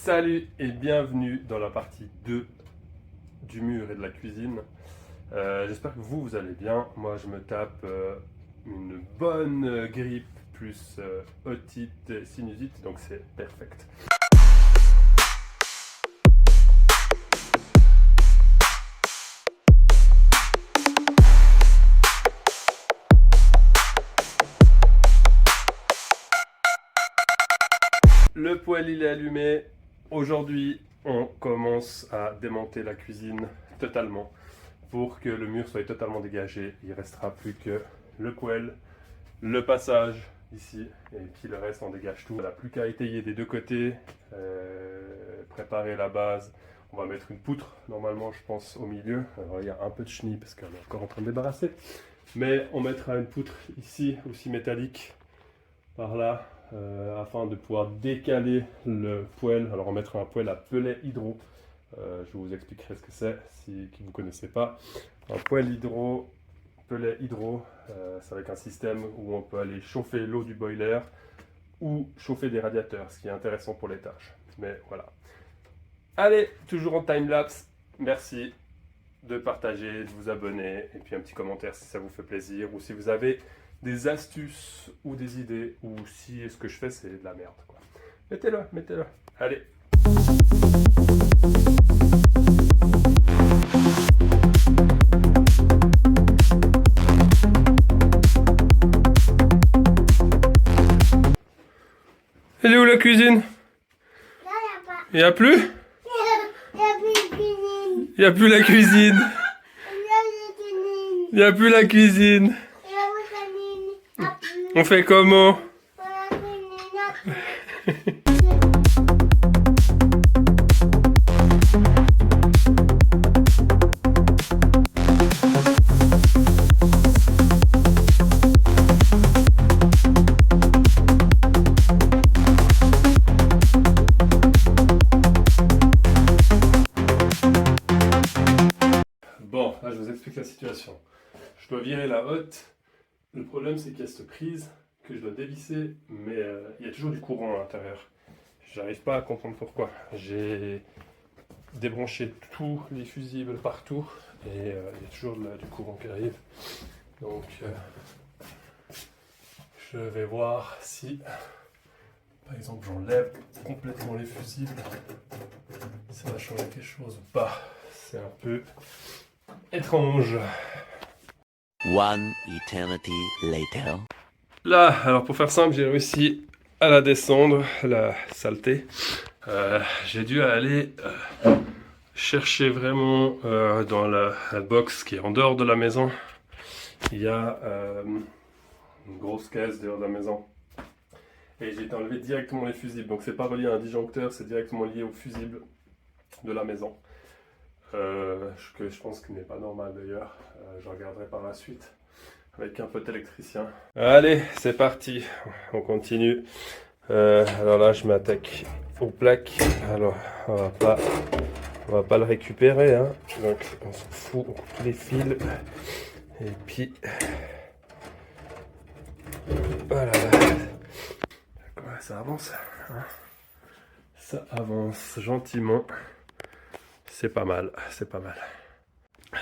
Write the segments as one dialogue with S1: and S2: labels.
S1: Salut et bienvenue dans la partie 2 du mur et de la cuisine. J'espère que vous allez bien. Moi je me tape une bonne grippe plus otite et sinusite, donc c'est perfect. Le poêle il est allumé. Aujourd'hui, on commence à démonter la cuisine totalement pour que le mur soit totalement dégagé. Il ne restera plus que le poêle, le passage ici et puis le reste on dégage tout. On n'a plus qu'à étayer des deux côtés, préparer la base. On va mettre une poutre normalement je pense au milieu. Alors, il y a un peu de chenille parce qu'on est encore en train de débarrasser. Mais on mettra une poutre ici aussi métallique par là. Afin de pouvoir décaler le poêle. Alors on mettra un poêle à pelet hydro. Je vous expliquerai ce que c'est si vous ne connaissez pas. Un poêle hydro, pelet hydro, c'est avec un système où on peut aller chauffer l'eau du boiler ou chauffer des radiateurs, ce qui est intéressant pour les tâches. Mais voilà. Allez, toujours en time-lapse. Merci de partager, de vous abonner et puis un petit commentaire si ça vous fait plaisir ou si vous avez des astuces ou des idées, ou si ce que je fais c'est de la merde, quoi. Mettez-le, mettez-le. Allez. Elle est où la cuisine?
S2: Là,
S1: Il n'y a plus?
S2: il n'y a plus de cuisine.
S1: Il n'y a plus la cuisine.
S2: Il y a plus de cuisine.
S1: Il n'y a plus la cuisine.
S2: Il y a plus de cuisine. Il y a plus.
S1: On fait comment? Bon, là je vous explique la situation. Je dois virer la hotte. Le problème c'est qu'il y a cette prise que je dois dévisser, mais il y a toujours du courant à l'intérieur. J'arrive pas à comprendre pourquoi. J'ai débranché tous les fusibles partout et il y a toujours du courant qui arrive. Donc je vais voir si, par exemple, j'enlève complètement les fusibles. Ça va changer quelque chose ou pas. C'est un peu étrange.
S3: One eternity later.
S1: Là, alors pour faire simple, j'ai réussi à la descendre, la saleté. J'ai dû aller chercher vraiment dans la box qui est en dehors de la maison. Il y a une grosse caisse dehors de la maison. Et j'ai enlevé directement les fusibles. Donc c'est pas relié à un disjoncteur, c'est directement lié au fusible de la maison. Que je pense que n'est pas normal d'ailleurs. Je regarderai par la suite avec un pote électricien. Allez, c'est parti. On continue. Alors là, je m'attaque aux plaques. Alors, on va pas le récupérer, hein. Donc, on s'en fout. On coupe tous les fils. Et puis, voilà. D'accord, ça avance. Hein. Ça avance gentiment. C'est pas mal, c'est pas mal.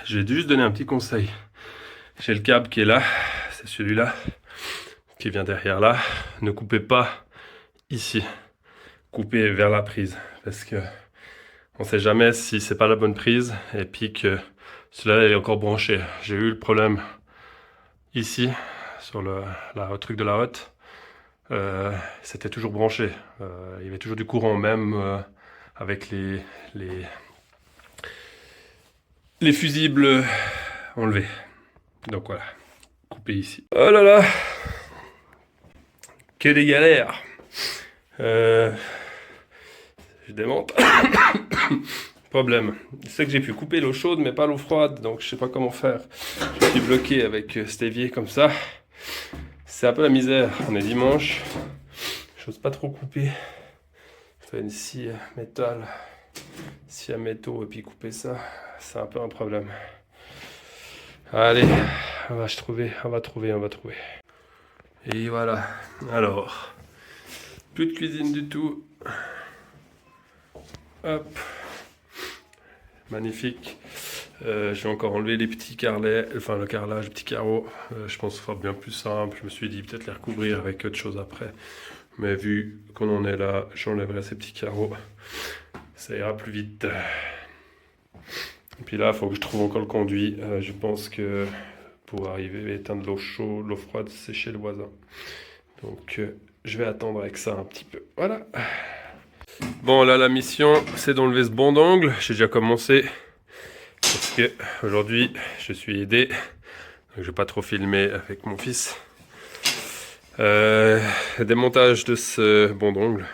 S1: Je vais juste donner un petit conseil. J'ai le câble qui est là, c'est celui-là, qui vient derrière là. Ne coupez pas ici. Coupez vers la prise, parce que on ne sait jamais si c'est pas la bonne prise, et puis que celui-là est encore branché. J'ai eu le problème ici, sur le truc de la hotte. C'était toujours branché. Il y avait toujours du courant, même avec les fusibles enlevés. Donc voilà, coupé ici. Oh là là, que des galères. Je démonte. Problème, je sais que j'ai pu couper l'eau chaude mais pas l'eau froide, donc je sais pas comment faire. Je suis bloqué avec cet évier comme ça. C'est un peu la misère. On est dimanche. J'ose pas trop couper. Faire une scie métal, scie à métaux et puis couper ça, c'est un peu un problème. Allez, on va trouver. Et voilà. Alors, plus de cuisine du tout. Hop. Magnifique. Je vais encore enlever les petits carrelets, enfin le carrelage, les petits carreaux. Je pense qu'il sera bien plus simple. Je me suis dit peut-être les recouvrir avec autre chose après. Mais vu qu'on en est là, j'enlèverai ces petits carreaux. Ça ira plus vite. Et puis là, il faut que je trouve encore le conduit. Je pense que pour arriver à éteindre l'eau chaude, l'eau froide, c'est chez le voisin. Donc je vais attendre avec ça un petit peu. Voilà. Bon, là, la mission, c'est d'enlever ce banc d'angle. J'ai déjà commencé. Parce que aujourd'hui, je suis aidé. Donc, je ne vais pas trop filmer avec mon fils. Démontage de ce banc d'angle.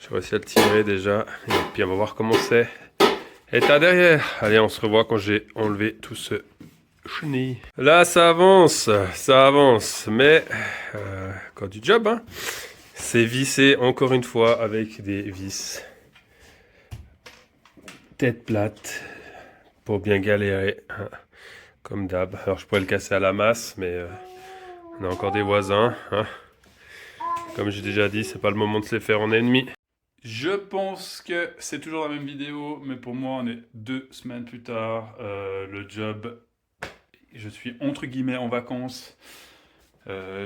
S1: J'ai réussi à le tirer déjà. Et puis, on va voir comment c'est. Et t'as derrière. Allez, on se revoit quand j'ai enlevé tout ce chenille. Là, ça avance. Ça avance. Mais, quand du job, hein. C'est vissé encore une fois avec des vis tête plate pour bien galérer, hein, comme d'hab. Alors je pourrais le casser à la masse, mais on a encore des voisins. Hein. Comme j'ai déjà dit, c'est pas le moment de se les faire en ennemi.
S4: Je pense que c'est toujours la même vidéo, mais pour moi on est 2 semaines plus tard. Le job, je suis entre guillemets en vacances.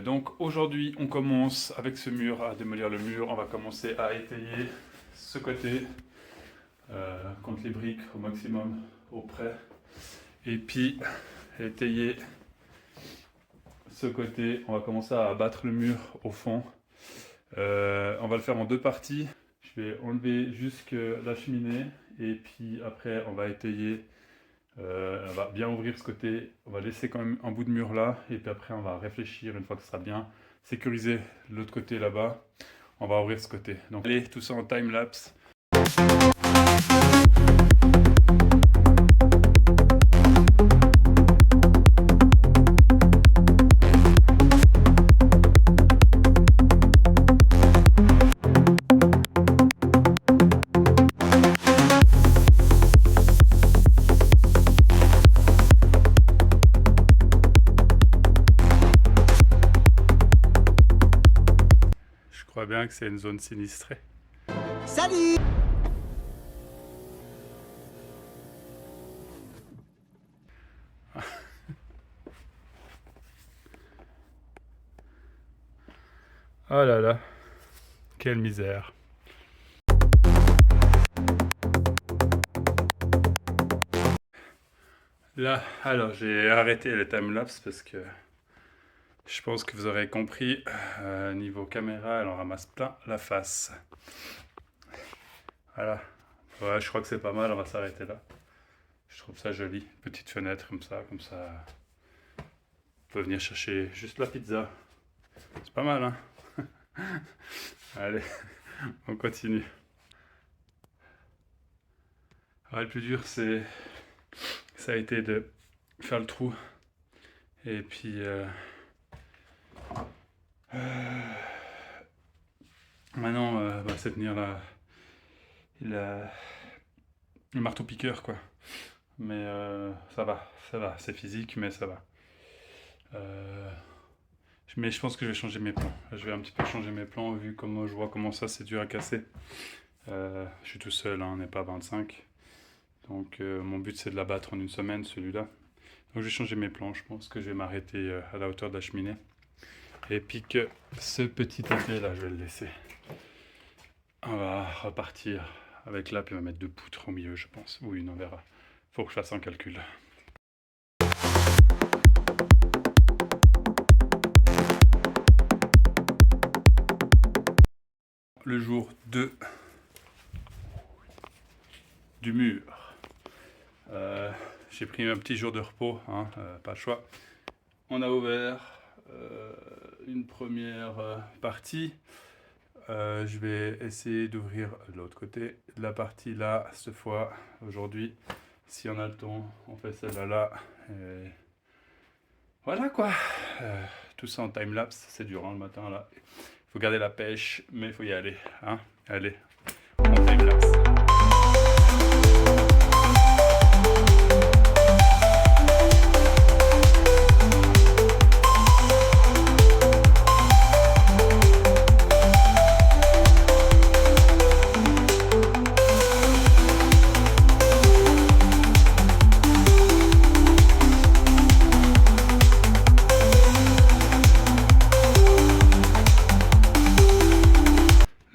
S4: Donc aujourd'hui on commence avec ce mur à démolir le mur. On va commencer à étayer ce côté contre les briques au maximum auprès, et puis étayer ce côté. On va commencer à abattre le mur au fond. On va le faire en 2 parties. Je vais enlever jusque la cheminée et puis après on va étayer. On va bien ouvrir ce côté, on va laisser quand même un bout de mur là, et puis après on va réfléchir une fois que ce sera bien sécurisé l'autre côté là-bas, on va ouvrir ce côté. Donc allez, tout ça en time-lapse. Je crois bien que c'est une zone sinistrée.
S3: Salut!
S4: Oh là là, quelle misère. Là, alors j'ai arrêté le timelapse parce que je pense que vous aurez compris, niveau caméra, elle en ramasse plein la face. Voilà, ouais, je crois que c'est pas mal, on va s'arrêter là. Je trouve ça joli, petite fenêtre comme ça, on peut venir chercher juste la pizza. C'est pas mal, hein? Allez, on continue. Ouais, le plus dur, ça a été de faire le trou. Et puis, maintenant, c'est tenir le marteau-piqueur, quoi. Mais ça va, c'est physique, mais ça va. Mais je pense que je vais changer mes plans. Je vais un petit peu changer mes plans vu comment je vois comment ça c'est dur à casser. Je suis tout seul, hein, on n'est pas 25. Donc mon but c'est de l'abattre en une semaine celui-là. Donc je vais changer mes plans. Je pense que je vais m'arrêter à la hauteur de la cheminée. Et puis que ce petit côté là je vais le laisser. On va repartir avec là puis on va mettre 2 poutres au milieu je pense. Ou une, on verra. Faut que je fasse un calcul. Le jour 2 du mur. J'ai pris un petit jour de repos, hein, pas le choix. On a ouvert une première partie. Je vais essayer d'ouvrir l'autre côté. La partie là, cette fois, aujourd'hui, si on a le temps, on fait celle-là là. Et voilà quoi. Tout ça en time-lapse, c'est dur hein, le matin là. Faut garder la pêche, mais il faut y aller. Hein. Allez, on time-lapse.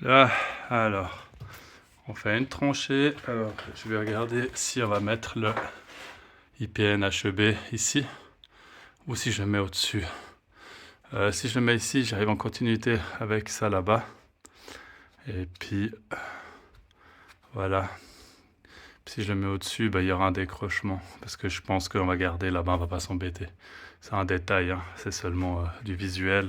S4: Là, alors, on fait une tranchée. Alors, je vais regarder si on va mettre le IPN HEB ici ou si je le mets au-dessus. Si je le mets ici, j'arrive en continuité avec ça là-bas. Et puis, voilà. Si je le mets au-dessus, il y aura un décrochement. Parce que je pense qu'on va garder là-bas, on va pas s'embêter. C'est un détail, hein, c'est seulement du visuel.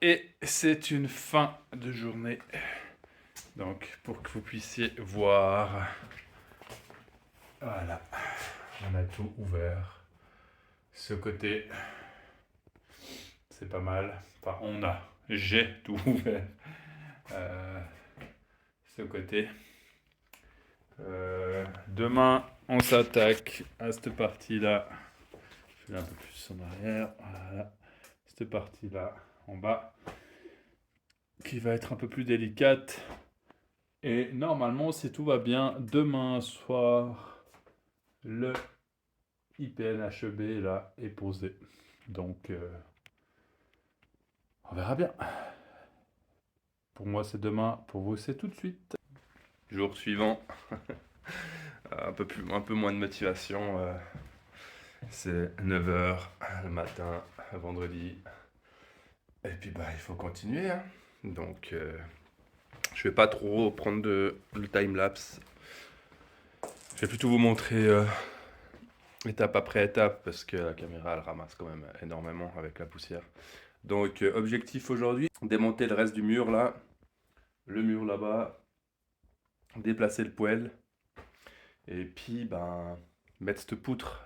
S4: Et c'est une fin de journée. Donc, pour que vous puissiez voir, voilà, on a tout ouvert. Ce côté, c'est pas mal. Enfin, j'ai tout ouvert. Ce côté. Demain, on s'attaque à cette partie-là. Je vais un peu plus en arrière. Voilà, cette partie-là. En bas, qui va être un peu plus délicate. Et normalement, si tout va bien, demain soir, le IPN HEB là est posé. Donc, on verra bien. Pour moi, c'est demain. Pour vous, c'est tout de suite.
S1: Jour suivant, un peu moins de motivation. C'est 9h le matin, vendredi. Et puis il faut continuer, hein. Donc je vais pas trop prendre le time-lapse. Je vais plutôt vous montrer étape après étape parce que la caméra elle ramasse quand même énormément avec la poussière. Donc objectif aujourd'hui, démonter le reste du mur là, le mur là-bas, déplacer le poêle et puis mettre cette poutre.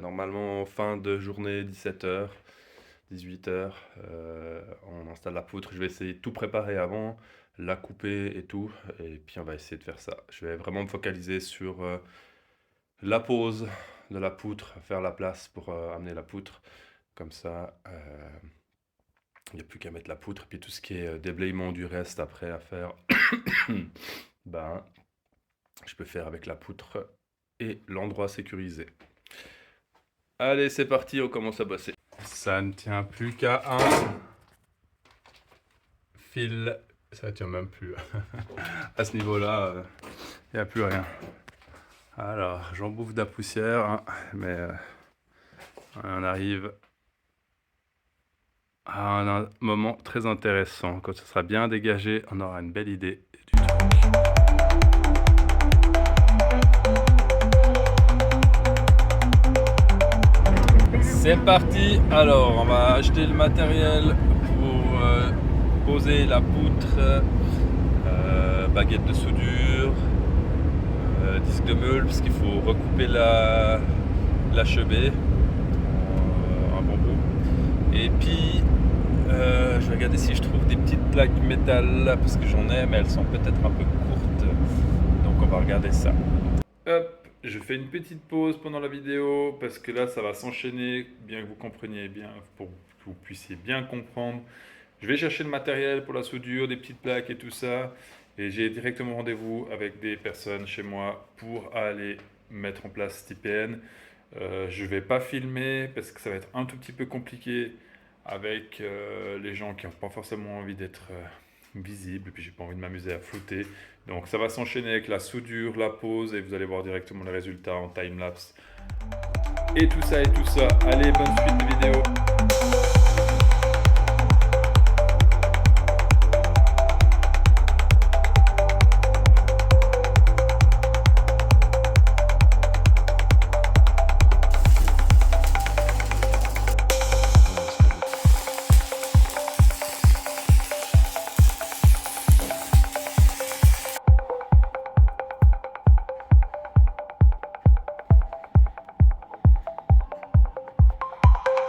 S1: Normalement fin de journée 17h. 18h, on installe la poutre. Je vais essayer de tout préparer avant, la couper et tout. Et puis on va essayer de faire ça. Je vais vraiment me focaliser sur la pose de la poutre, faire la place pour amener la poutre. Comme ça, il n'y a plus qu'à mettre la poutre. Et puis tout ce qui est déblayement du reste après à faire, je peux faire avec la poutre et l'endroit sécurisé. Allez, c'est parti, on commence à bosser.
S4: Ça ne tient plus qu'à un fil. Ça ne tient même plus. À ce niveau-là, il n'y a plus rien. Alors, j'en bouffe de la poussière, hein, mais on arrive à un moment très intéressant. Quand ce sera bien dégagé, on aura une belle idée du truc. C'est parti. Alors, on va acheter le matériel pour poser la poutre, baguette de soudure, disque de meule, parce qu'il faut recouper la chebée en bambou. Et puis, je vais regarder si je trouve des petites plaques métal là, parce que j'en ai, mais elles sont peut-être un peu courtes. Donc, on va regarder ça. Hop. Je fais une petite pause pendant la vidéo parce que là ça va s'enchaîner, bien que vous compreniez bien, pour que vous puissiez bien comprendre. Je vais chercher le matériel pour la soudure, des petites plaques et tout ça. Et j'ai directement rendez-vous avec des personnes chez moi pour aller mettre en place cet IPN. Je ne vais pas filmer parce que ça va être un tout petit peu compliqué avec les gens qui n'ont pas forcément envie d'être visibles. Et puis j'ai pas envie de m'amuser à flouter. Donc ça va s'enchaîner avec la soudure, la pose et vous allez voir directement les résultats en time-lapse. Et tout ça. Allez, bonne suite de vidéo.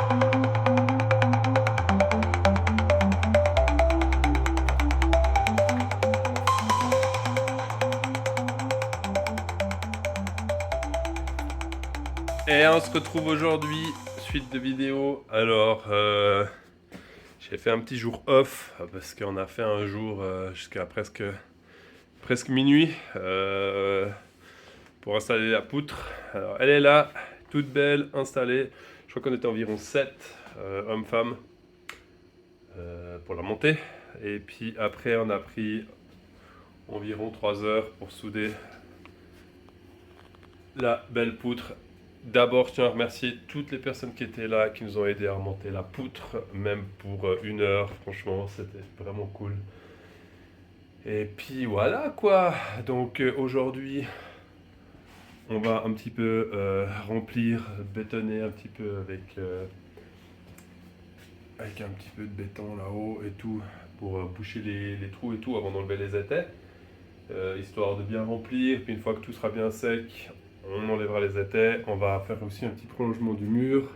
S2: Thank you.
S1: on se retrouve aujourd'hui, suite de vidéo. Alors, j'ai fait un petit jour off parce qu'on a fait un jour jusqu'à presque minuit pour installer la poutre. Alors, elle est là, toute belle, installée. Je crois qu'on était environ 7 hommes-femmes pour la monter. Et puis après, on a pris environ 3 heures pour souder la belle poutre. D'abord, je tiens à remercier toutes les personnes qui étaient là, qui nous ont aidé à remonter la poutre, même pour 1 heure. Franchement, c'était vraiment cool. Et puis voilà quoi. Donc aujourd'hui, on va un petit peu remplir, bétonner un petit peu avec un petit peu de béton là-haut et tout, pour boucher les trous et tout avant d'enlever les étais. Histoire de bien remplir. Puis une fois que tout sera bien sec, on enlèvera les étais. On va faire aussi un petit prolongement du mur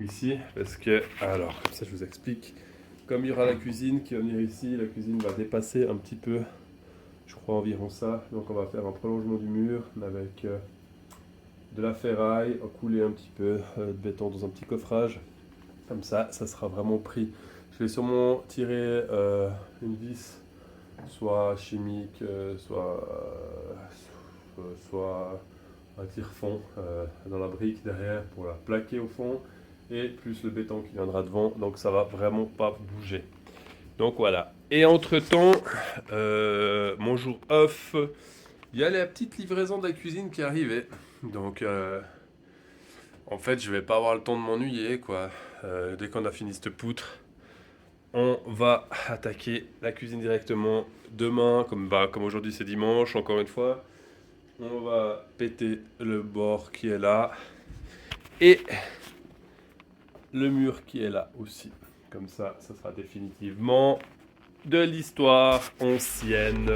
S1: ici, parce que, alors comme ça je vous explique, comme il y aura la cuisine qui va venir ici, la cuisine va dépasser un petit peu, je crois environ ça. Donc on va faire un prolongement du mur avec de la ferraille, couler un petit peu de béton dans un petit coffrage. Comme ça sera vraiment pris. Je vais sûrement tirer une vis, soit chimique, soit un tire-fond dans la brique derrière pour la plaquer au fond, et plus le béton qui viendra devant, donc ça va vraiment pas bouger. Donc voilà. Et entre temps, mon jour off, il y a la petite livraison de la cuisine qui arrivait. Donc en fait je vais pas avoir le temps de m'ennuyer quoi. Dès qu'on a fini cette poutre, on va attaquer la cuisine directement. Demain, comme aujourd'hui c'est dimanche, encore une fois, on va péter le bord qui est là et le mur qui est là aussi. Comme ça sera définitivement de l'histoire ancienne.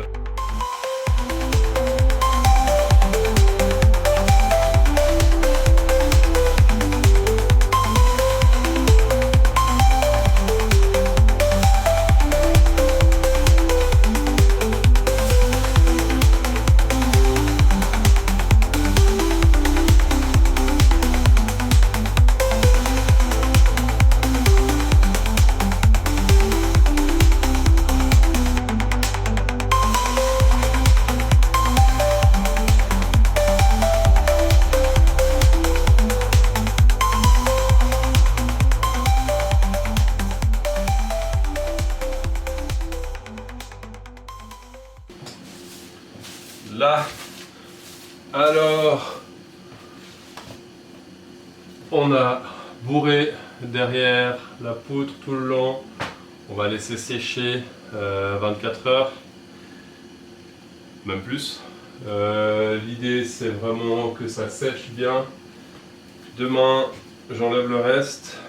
S1: Là, alors, on a bourré derrière la poutre tout le long. On va laisser sécher 24 heures, même plus. L'idée c'est vraiment que ça sèche bien. Demain, j'enlève le reste.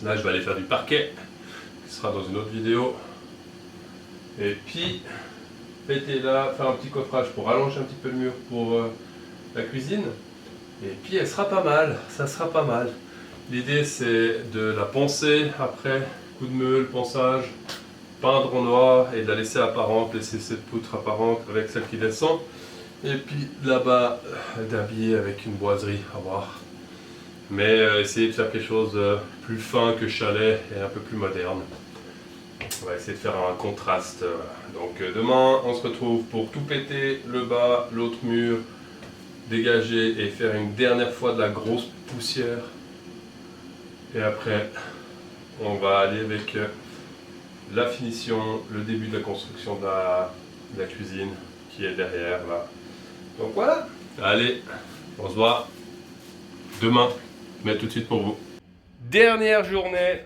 S1: Là, je vais aller faire du parquet, qui sera dans une autre vidéo. Et puis péter là, faire un petit coffrage pour rallonger un petit peu le mur pour la cuisine. Et puis elle sera pas mal, ça sera pas mal. L'idée c'est de la poncer après, coup de meule, ponçage, peindre en noir et de la laisser apparente, laisser cette poutre apparente avec celle qui descend. Et puis là-bas, d'habiller avec une boiserie, à voir. Mais essayer de faire quelque chose de plus fin que chalet et un peu plus moderne. On va essayer de faire un contraste. Donc demain, on se retrouve pour tout péter, le bas, l'autre mur, dégager et faire une dernière fois de la grosse poussière. Et après, on va aller avec la finition, le début de la construction de la cuisine qui est derrière là. Donc voilà, allez, on se voit demain, mais tout de suite pour vous. Dernière journée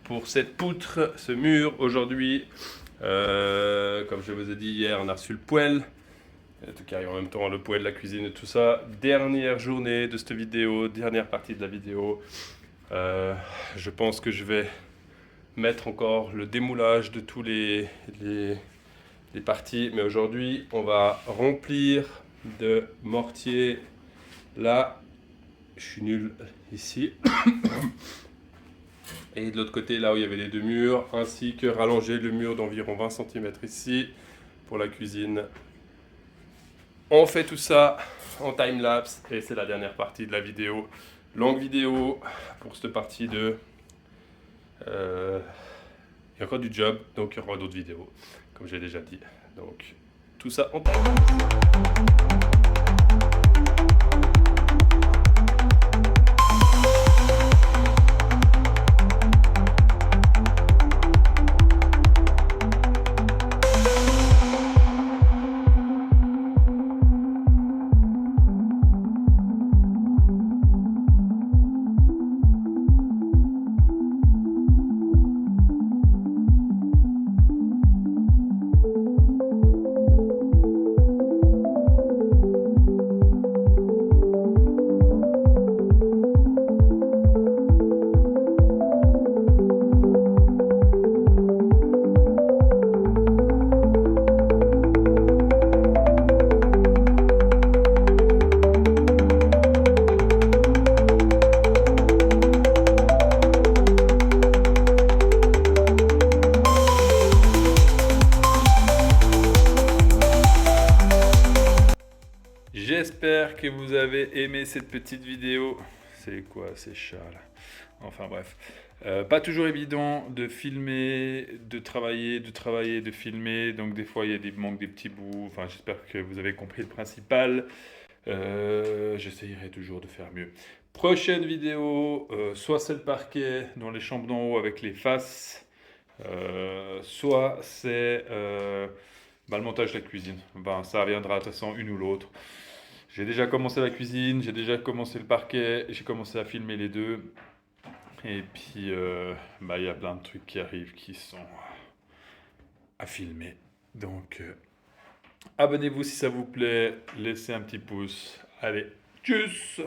S1: pour cette poutre, ce mur aujourd'hui. Comme je vous ai dit hier, on a reçu le poêle. Tout qui arrive en même temps, le poêle, la cuisine et tout ça. Dernière journée de cette vidéo, dernière partie de la vidéo. Je pense que je vais mettre encore le démoulage de tous les parties. Mais aujourd'hui, on va remplir de mortier. Là, je suis nul ici. Et de l'autre côté, là où il y avait les deux murs, ainsi que rallonger le mur d'environ 20 cm ici pour la cuisine. On fait tout ça, en time-lapse et c'est la dernière partie de la vidéo. Longue vidéo pour cette partie de... il y a encore du job, donc il y aura d'autres vidéos, comme j'ai déjà dit. Donc tout ça en time-lapse. J'espère que vous avez aimé cette petite vidéo. C'est quoi ces chats là? Enfin bref. Pas toujours évident de filmer, de travailler, de filmer. Donc des fois il y a des manques, des petits bouts. Enfin j'espère que vous avez compris le principal. J'essayerai toujours de faire mieux. Prochaine vidéo, soit c'est le parquet dans les chambres d'en haut avec les faces. Soit c'est le montage de la cuisine. Ben, ça reviendra de toute façon une ou l'autre. J'ai déjà commencé la cuisine, j'ai déjà commencé le parquet, j'ai commencé à filmer les deux. Et puis, il y a plein de trucs qui arrivent qui sont à filmer. Donc, abonnez-vous si ça vous plaît, laissez un petit pouce. Allez, tchuss!